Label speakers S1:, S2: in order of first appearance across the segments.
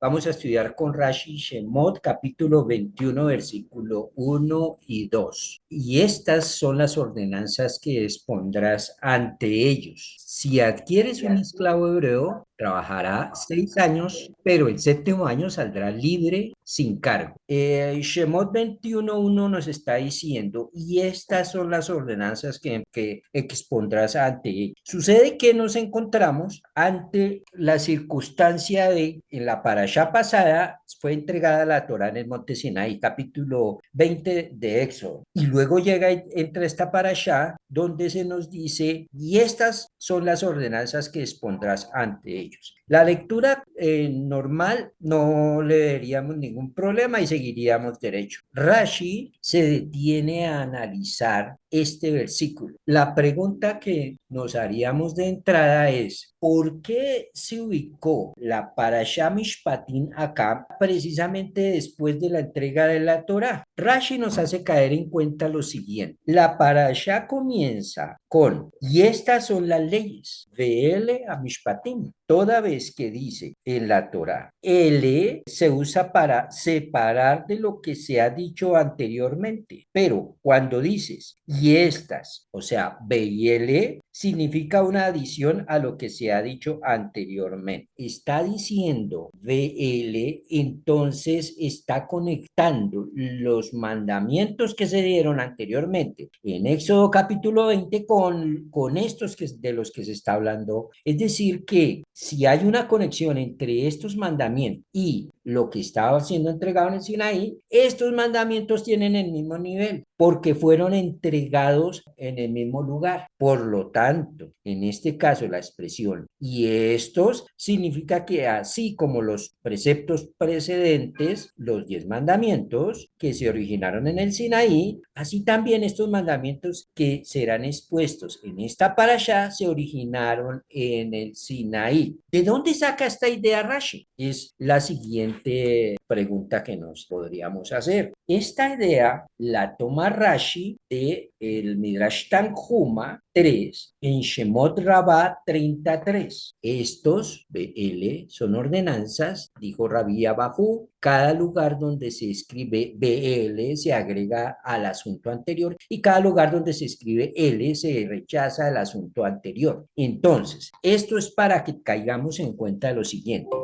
S1: Vamos a estudiar con Rashi Shemot, capítulo 21, versículo 1 y 2. Y estas son las ordenanzas que expondrás ante ellos. Si adquieres un esclavo hebreo, trabajará 6 años, pero el séptimo año saldrá libre sin cargo. Shemot 21:1 nos está diciendo, y estas son las ordenanzas que expondrás ante ellos. Sucede que nos encontramos ante la circunstancia de, en la parashá pasada, fue entregada la Torá en el monte Sinaí, capítulo 20 de Éxodo. Y luego entra esta parashá donde se nos dice, y estas son las ordenanzas que expondrás ante ellos. La lectura normal no le veríamos ningún problema y seguiríamos derecho. Rashi se detiene a analizar este versículo. La pregunta que nos haríamos de entrada es, ¿por qué se ubicó la Parashá Mishpatim acá precisamente después de la entrega de la Torá? Rashi nos hace caer en cuenta lo siguiente. La Parashá comienza con, y estas son las leyes, Ve'ele a Mishpatim. Toda vez que dice en la Torá, L se usa para separar de lo que se ha dicho anteriormente, pero cuando dices y estas, o sea, B y L, significa una adición a lo que se ha dicho anteriormente. Está diciendo BL, entonces está conectando los mandamientos que se dieron anteriormente en Éxodo capítulo 20 con estos de los que se está hablando. Es decir, que si hay una conexión entre estos mandamientos y lo que estaba siendo entregado en el Sinaí, estos mandamientos tienen el mismo nivel porque fueron entregados en el mismo lugar. Por lo tanto, en este caso la expresión y estos significa que así como los preceptos precedentes, los 10 mandamientos que se originaron en el Sinaí, así también estos mandamientos que serán expuestos en esta parashá se originaron en el Sinaí. ¿De dónde saca esta idea Rashi? Es la siguiente pregunta que nos podríamos hacer. Esta idea la toma Rashi de el Midrash Tanhuma 3 en Shemot Rabbah 33. Estos, BL, son ordenanzas, dijo Rabí Abajú. Cada lugar donde se escribe BL se agrega al asunto anterior y cada lugar donde se escribe L se rechaza el asunto anterior. Entonces, esto es para que caigamos en cuenta de lo siguiente.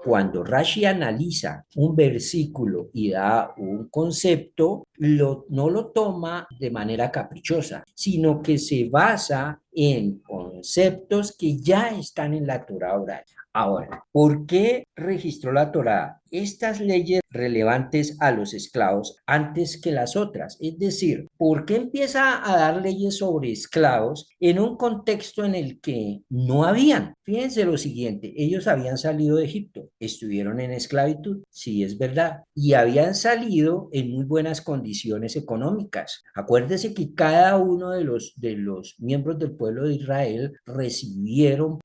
S1: Cuando Rashi analiza un versículo y da un concepto, no lo toma de manera caprichosa, sino que se basa en conceptos que ya están en la Torá oral. Ahora, ¿por qué registró la Torá estas leyes relevantes a los esclavos antes que las otras? Es decir, ¿por qué empieza a dar leyes sobre esclavos en un contexto en el que no habían? Fíjense lo siguiente, ellos habían salido de Egipto, estuvieron en esclavitud, sí es verdad, y habían salido en muy buenas condiciones económicas. Acuérdese que cada uno de los miembros del pueblo de Israel recibieron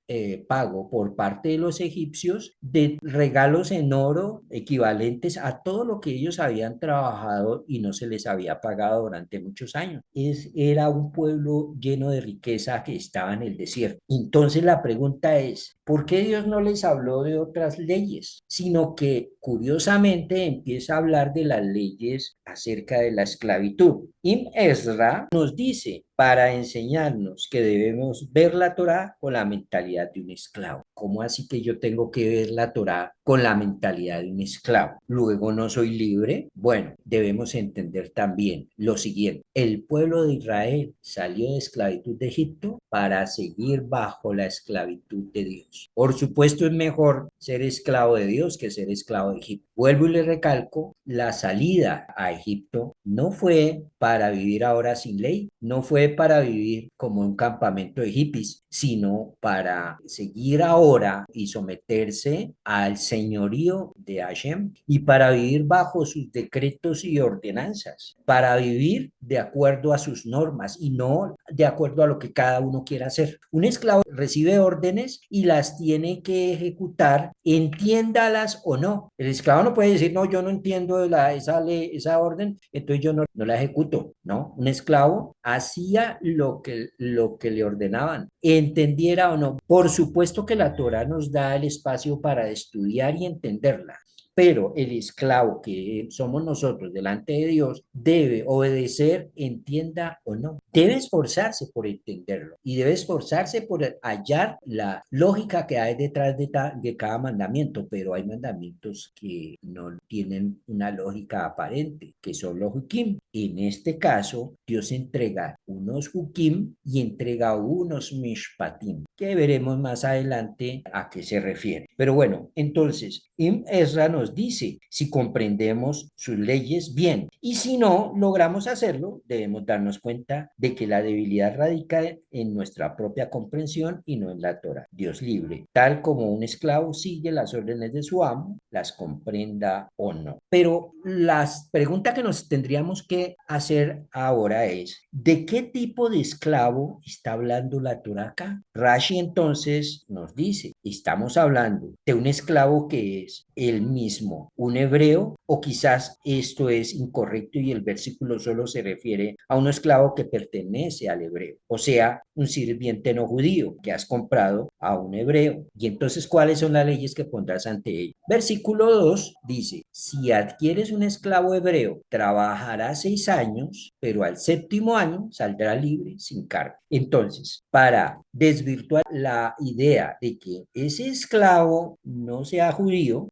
S1: pago por parte de los egipcios de regalos en oro equivalentes a todo lo que ellos habían trabajado y no se les había pagado durante muchos años. Era un pueblo lleno de riqueza que estaba en el desierto. Entonces la pregunta es, ¿por qué Dios no les habló de otras leyes? Sino que curiosamente empieza a hablar de las leyes acerca de la esclavitud. Ibn Ezra nos dice para enseñarnos que debemos ver la Torá con la mentalidad de un esclavo. ¿Cómo así que yo tengo que ver la Torá con la mentalidad de un esclavo? Luego no soy libre. Bueno, debemos entender también lo siguiente. El pueblo de Israel salió de esclavitud de Egipto para seguir bajo la esclavitud de Dios. Por supuesto es mejor ser esclavo de Dios que ser esclavo de Egipto. Vuelvo y le recalco, la salida a Egipto no fue para vivir ahora sin ley, no fue para vivir como un campamento de hippies, sino para seguir ahora y someterse al señorío de Hashem y para vivir bajo sus decretos y ordenanzas, para vivir de acuerdo a sus normas y no de acuerdo a lo que cada uno quiera hacer. Un esclavo recibe órdenes y las tiene que ejecutar, entiéndalas o no. El esclavo no puede decir, no, yo no entiendo esa orden, entonces yo no la ejecuto, ¿no? Un esclavo hacía lo que le ordenaban, entendiera o no. Por supuesto que la Torá nos da el espacio para estudiar y entenderla, pero el esclavo que somos nosotros delante de Dios debe obedecer, entienda o no. Debe esforzarse por entenderlo y debe esforzarse por hallar la lógica que hay detrás de cada mandamiento, pero hay mandamientos que no tienen una lógica aparente, que son los hukim. En este caso, Dios entrega unos hukim y entrega unos mishpatim, que veremos más adelante a qué se refiere. Pero bueno, entonces, Ezra nos dice si comprendemos sus leyes bien, y si no logramos hacerlo, debemos darnos cuenta de que la debilidad radica en nuestra propia comprensión y no en la Torah. Dios libre, tal como un esclavo sigue las órdenes de su amo, las comprenda o no. Pero la pregunta que nos tendríamos que hacer ahora es, ¿de qué tipo de esclavo está hablando la Torah acá? Rashi entonces nos dice, estamos hablando de un esclavo que es el mismo, un hebreo, o quizás esto es incorrecto y el versículo solo se refiere a un esclavo que pertenece al hebreo, o sea, un sirviente no judío que has comprado a un hebreo. Y entonces, ¿cuáles son las leyes que pondrás ante ellos? Versículo 2 dice, si adquieres un esclavo hebreo, trabajará 6 años, pero al séptimo año saldrá libre sin cargo. Entonces, para desvirtuar la idea de que ese esclavo no sea judío,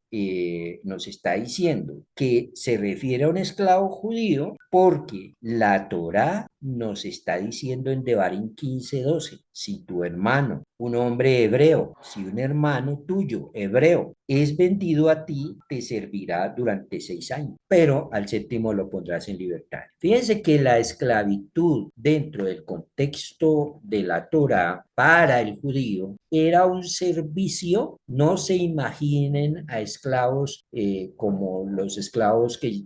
S1: nos está diciendo que se refiere a un esclavo judío porque la Torá nos está diciendo en Devarim 15:12, si tu hermano, un hombre hebreo, si un hermano tuyo, hebreo, es vendido a ti, te servirá durante 6 años, pero al séptimo lo pondrás en libertad. Fíjense que la esclavitud dentro del contexto de la Torá para el judío era un servicio. No se imaginen a esclavos como los esclavos que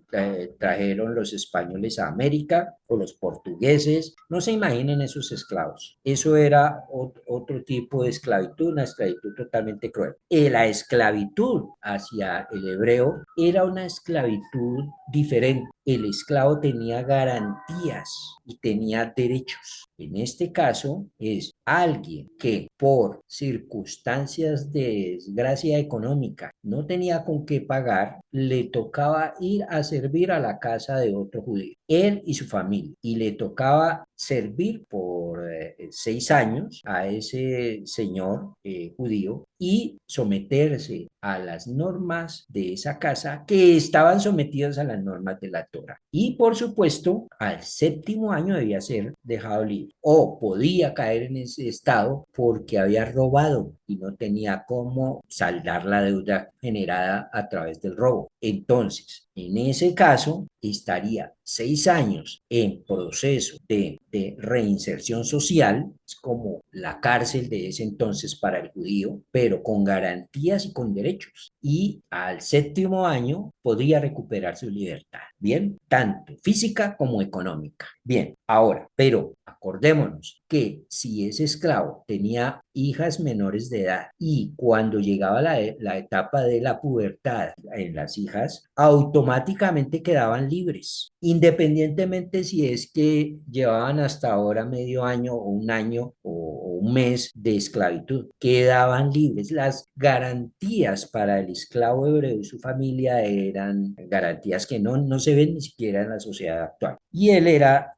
S1: trajeron los españoles a América o los portugueses. No se imaginen esos esclavos. Eso era otro tipo de esclavitud, una esclavitud totalmente cruel. La esclavitud hacia el hebreo era una esclavitud diferente. El esclavo tenía garantías y tenía derechos. En este caso es alguien que por circunstancias de desgracia económica no tenía con qué pagar, le tocaba ir a servir a la casa de otro judío, él y su familia, y le tocaba servir por 6 años a ese señor judío y someterse a las normas de esa casa que estaban sometidas a las normas de la Torah. Y por supuesto, al séptimo año debía ser dejado libre o podía caer en ese estado porque había robado y no tenía cómo saldar la deuda generada a través del robo. Entonces, en ese caso, estaría 6 años en proceso de reinserción social, es como la cárcel de ese entonces para el judío, pero con garantías y con derechos. Y al séptimo año podría recuperar su libertad, bien, tanto física como económica. Bien, ahora, pero acordémonos que si ese esclavo tenía hijas menores de edad y cuando llegaba la etapa de la pubertad en las hijas, automáticamente quedaban libres, independientemente si es que llevaban hasta ahora medio año o un año o un mes de esclavitud, quedaban libres. Las garantías para el esclavo hebreo y su familia eran garantías que no se ven ni siquiera en la sociedad actual. Y él era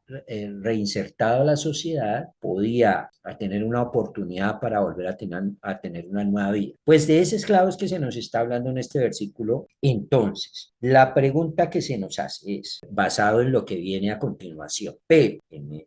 S1: reinsertado a la sociedad, podía tener una oportunidad para volver a tener una nueva vida. Pues de ese esclavo es que se nos está hablando en este versículo. Entonces, la pregunta que se nos hace es, basado en lo que viene a continuación, pero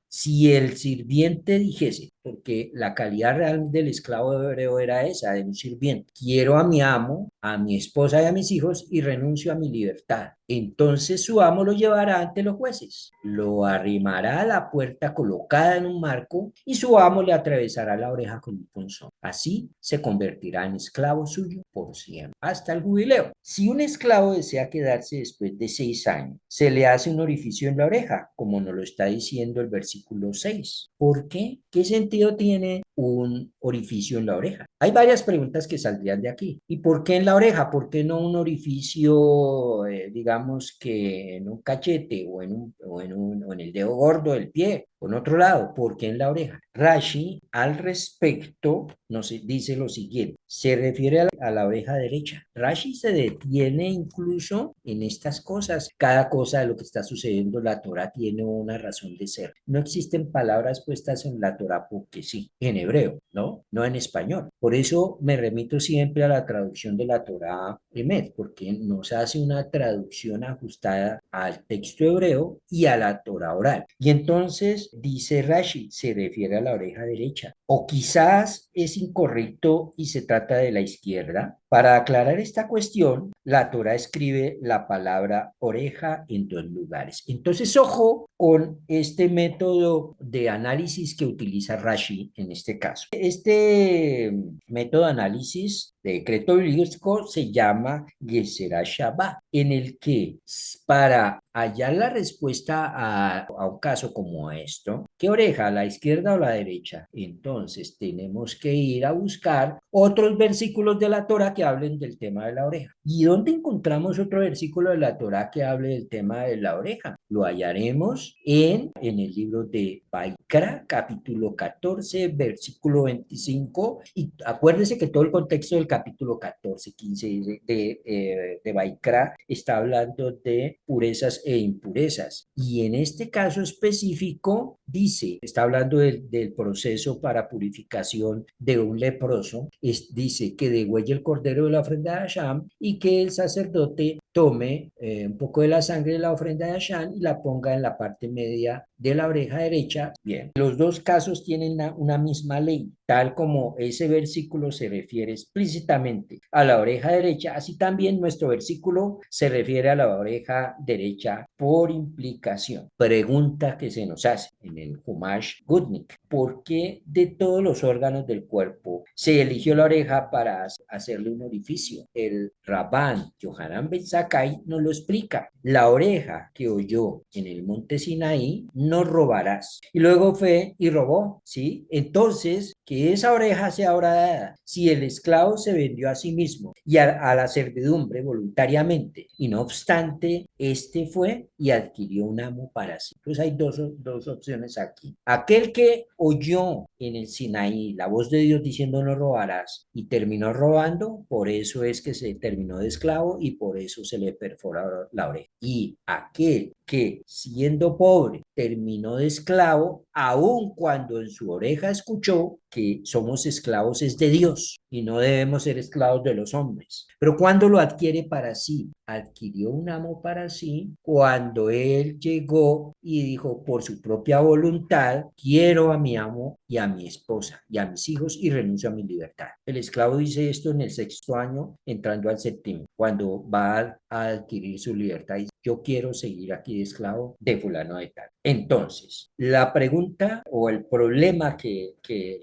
S1: si el sirviente dijese, porque la calidad real del esclavo hebreo era esa, de un sirviente, quiero a mi amo, a mi esposa y a mis hijos y renuncio a mi libertad. Entonces su amo lo llevará ante los jueces, lo arrimará a la puerta colocada en un marco y su amo le atravesará la oreja con un punzón. Así se convertirá en esclavo suyo por siempre, hasta el jubileo. Si un esclavo desea quedarse después de 6 años, se le hace un orificio en la oreja, como nos lo está diciendo el versículo 6. ¿Por qué? ¿Qué sentido tiene un orificio en la oreja? Hay varias preguntas que saldrían de aquí. ¿Y por qué en la oreja? ¿Por qué no un orificio, digamos que en un cachete o o en el dedo gordo del pie. Por otro lado, ¿por qué en la oreja? Rashi al respecto nos dice lo siguiente, se refiere a la oreja derecha. Rashi se detiene incluso en estas cosas. Cada cosa de lo que está sucediendo, la Torah tiene una razón de ser. No existen palabras puestas en la Torah porque sí, en hebreo, ¿no? No en español. Por eso me remito siempre a la traducción de la Torah Emet, porque nos hace una traducción ajustada al texto hebreo y a la Torah oral. Y entonces dice Rashi, se refiere a la oreja derecha. O quizás es incorrecto y se trata de la izquierda. Para aclarar esta cuestión, la Torah escribe la palabra oreja en dos lugares. Entonces, ojo con este método de análisis que utiliza Rashi en este caso. Este método de análisis de decreto bíblico se llama Gesera Shabbat, en el que para hallar la respuesta a un caso como esto, ¿qué oreja, la izquierda o la derecha? Entonces tenemos que ir a buscar otros versículos de la Torah que hablen del tema de la oreja. ¿Y dónde encontramos otro versículo de la Torah que hable del tema de la oreja? Lo hallaremos en el libro de Baikra, capítulo 14, versículo 25. Y acuérdense que todo el contexto del capítulo 14, 15 de Baikra está hablando de purezas e impurezas. Y en este caso específico dice, está hablando del proceso para purificación de un leproso, dice que degüelle el cordero de la ofrenda de Hashem y que el sacerdote tome un poco de la sangre de la ofrenda de Hashem y la ponga en la parte media de la oreja derecha. Bien, los dos casos tienen una misma ley, tal como ese versículo se refiere explícitamente a la oreja derecha, así también nuestro versículo se refiere a la oreja derecha por implicación. Pregunta que se nos hace en el Humash Gutnik, ¿por qué de todos los órganos del cuerpo se eligió la oreja para hacerle un orificio? El Rabán Yohanan Ben Zakkai nos lo explica. La oreja que oyó en el monte Sinaí, no robarás. Y luego fue y robó, ¿sí? Entonces, que esa oreja sea ahora dada. Si el esclavo se vendió a sí mismo y a la servidumbre voluntariamente, y no obstante, este fue y adquirió un amo para sí. Pues hay dos opciones aquí. Aquel que oyó en el Sinaí la voz de Dios diciendo no robarás y terminó robando, por eso es que se terminó de esclavo y por eso se le perforó la oreja. Y aquel que siendo pobre terminó de esclavo, aun cuando en su oreja escuchó que somos esclavos es de Dios y no debemos ser esclavos de los hombres. Pero cuando lo adquiere para sí, adquirió un amo para sí, cuando él llegó y dijo por su propia voluntad, quiero a mi amo y a mi esposa y a mis hijos y renuncio a mi libertad. El esclavo dice esto en el sexto año, entrando al séptimo, cuando va a adquirir su libertad y yo quiero seguir aquí de esclavo de fulano de tal. Entonces, la pregunta o el problema que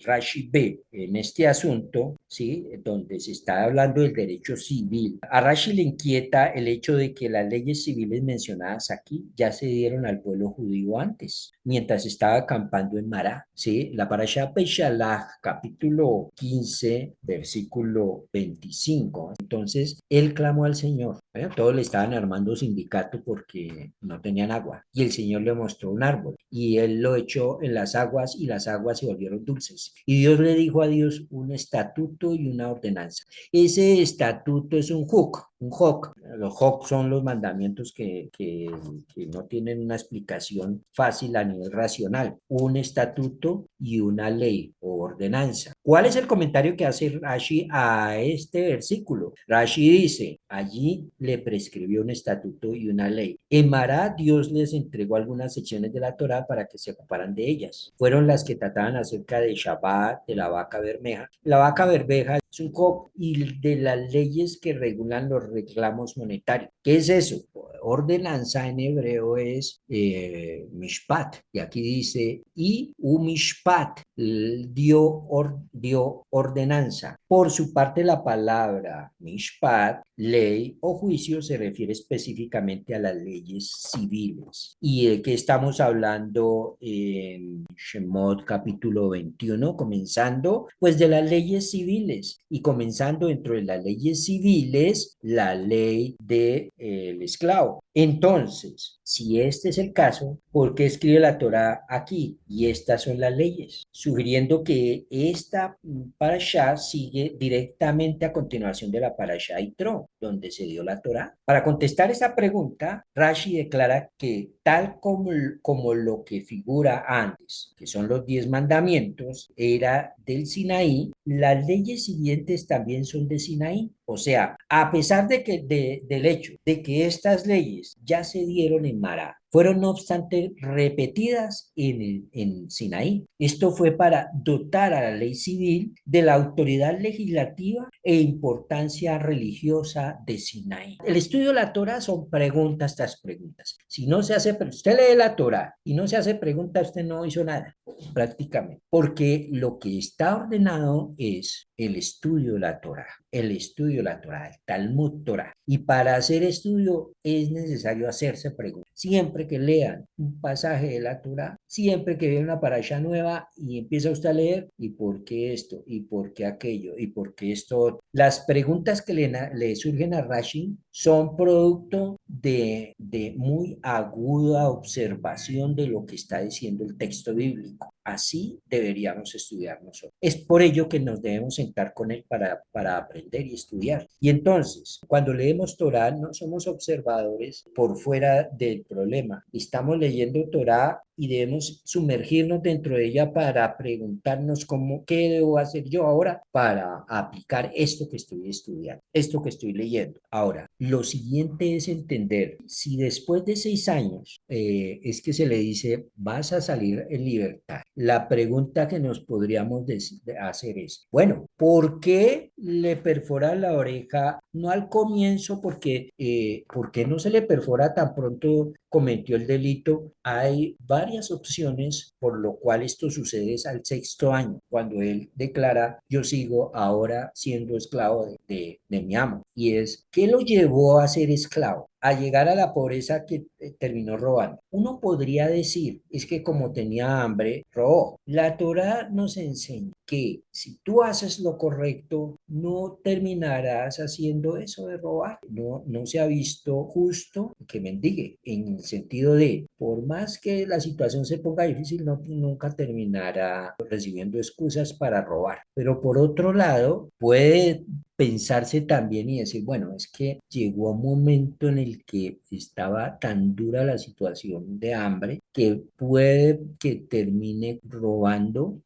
S1: Rashi ve en este asunto, ¿sí? Donde se está hablando del derecho civil, a Rashi le inquieta el hecho de que las leyes civiles mencionadas aquí ya se dieron al pueblo judío antes, mientras estaba acampando en Mará, ¿sí? La Parashá Beishalach, capítulo 15, versículo 25. Entonces, él clamó al Señor. Todos le estaban armando sindicato porque no tenían agua. Y el Señor le mostró un árbol y él lo echó en las aguas y las aguas se volvieron dulces. Y Dios le dijo a Dios un estatuto y una ordenanza. Ese estatuto es un huk, un hok. Los hok son los mandamientos que no tienen una explicación fácil a nivel racional. Un estatuto y una ley o ordenanza. ¿Cuál es el comentario que hace Rashi a este versículo? Rashi dice, allí le prescribió un estatuto y una ley. En Mará, Dios les entregó algunas secciones de la Torá para que se ocuparan de ellas. Fueron las que trataban acerca de Shabbat, de la vaca bermeja. La vaca bermeja es un cop y de las leyes que regulan los reclamos monetarios. ¿Qué es eso? Ordenanza en hebreo es mishpat. Y aquí dice, y un mishpat dio ordenanza. Por su parte, la palabra mishpat, ley o juicio, se refiere específicamente a las leyes civiles. ¿Y de qué estamos hablando en Shemot capítulo 21? Comenzando, pues, de las leyes civiles. Y comenzando dentro de las leyes civiles, la ley del esclavo. Entonces, si este es el caso, ¿por qué escribe la Torá aquí? Y estas son las leyes, sugiriendo que esta parashá sigue directamente a continuación de la parashá Yitro, donde se dio la Torá. Para contestar esa pregunta, Rashi declara que tal como lo que figura antes, que son los 10 mandamientos, era del Sinaí, las leyes siguientes también son de Sinaí. O sea, a pesar del hecho de que estas leyes ya se dieron en Mará, fueron no obstante repetidas en Sinaí. Esto fue para dotar a la ley civil de la autoridad legislativa e importancia religiosa de Sinaí. El estudio de la Torah son preguntas tras preguntas. Si no se hace, usted lee la Torah y no se hace preguntas, usted no hizo nada, prácticamente, porque lo que está ordenado es el estudio de la Torah, el estudio de la Torah, el Talmud Torah. Y para hacer estudio es necesario hacerse preguntas. Siempre que lean un pasaje de la Torah, siempre que vean una parasha nueva y empieza usted a leer, ¿y por qué esto? ¿Y por qué aquello? ¿Y por qué esto? Las preguntas que le surgen a Rashi son producto de muy aguda observación de lo que está diciendo el texto bíblico. Así deberíamos estudiar nosotros. Es por ello que nos debemos sentar con él para aprender y estudiar. Y entonces, cuando leemos Torah, no somos observadores por fuera del problema. Estamos leyendo Torah y debemos sumergirnos dentro de ella para preguntarnos qué debo hacer yo ahora para aplicar esto que estoy estudiando, esto que estoy leyendo. Ahora, lo siguiente es entender si después de 6 años es que se le dice vas a salir en libertad. La pregunta que nos podríamos hacer es, bueno, ¿por qué le perfora la oreja? No al comienzo, ¿por qué no se le perfora tan pronto cometió el delito? Hay varias opciones por lo cual esto sucede es al 6.º año, cuando él declara, yo sigo ahora siendo esclavo de mi amo. Y es, ¿qué lo llevó a ser esclavo? A llegar a la pobreza que terminó robando. Uno podría decir, es que como tenía hambre, robó. La Torá nos enseña que si tú haces lo correcto, no terminarás haciendo eso de robar. No se ha visto justo que mendigue, en el sentido de, por más que la situación se ponga difícil, nunca terminará recibiendo excusas para robar. Pero por otro lado, puede pensarse también y decir, bueno, es que llegó un momento en el que estaba tan dura la situación de hambre que puede que termine robando,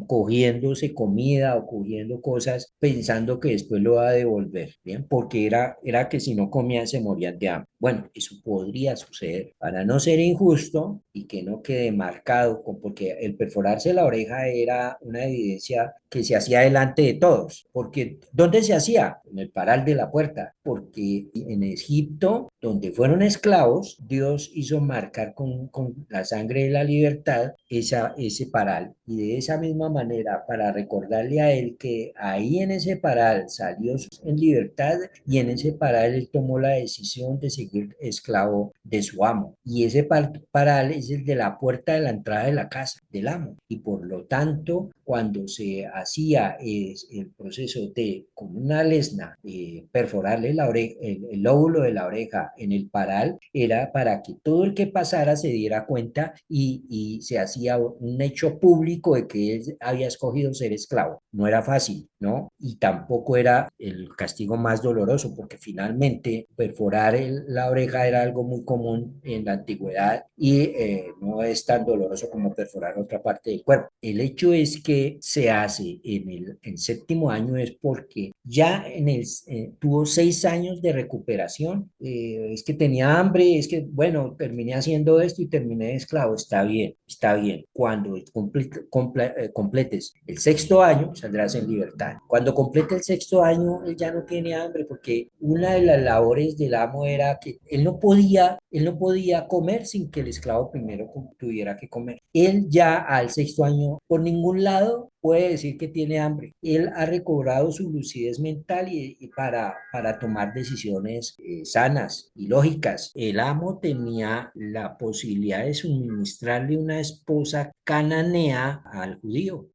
S1: cogiéndose comida o cogiendo cosas pensando que después lo va a devolver, ¿bien? Porque era que si no comían se morían de hambre. Bueno, eso podría suceder. Para no ser injusto y que no quede marcado, porque el perforarse la oreja era una evidencia que se hacía delante de todos, porque ¿dónde se hacía? En el paral de la puerta, porque en Egipto, donde fueron esclavos, Dios hizo marcar con la sangre de la libertad ese paral, y de esa misma manera, para recordarle a él que ahí en ese paral salió en libertad y en ese paral él tomó la decisión de seguir esclavo de su amo, y ese paral es el de la puerta de la entrada de la casa del amo, y por lo tanto, cuando se hacía el proceso de, con una lesna, perforarle la oreja, el lóbulo de la oreja en el paral, era para que todo el que pasara se diera cuenta y se hacía un hecho público de que él había escogido ser esclavo. No era fácil, ¿no? Y tampoco era el castigo más doloroso, porque finalmente perforar la oreja era algo muy común en la antigüedad y no es tan doloroso como perforar otra parte del cuerpo. El hecho es que se hace en 7.º año es porque ya tuvo 6 años de recuperación, es que tenía hambre, es que, bueno, terminé haciendo esto y terminé de esclavo, está bien, está bien. Cuando completes el 6.º año, saldrás en libertad. Cuando complete el 6.º año, él ya no tiene hambre, porque una de las labores del amo era que él no podía comer sin que el esclavo primero tuviera que comer. Él ya al 6.º año, por ningún lado puede decir que tiene hambre. Él ha recobrado su lucidez mental y para tomar decisiones sanas y lógicas. El amo tenía la posibilidad de suministrarle una esposa cananea al judío.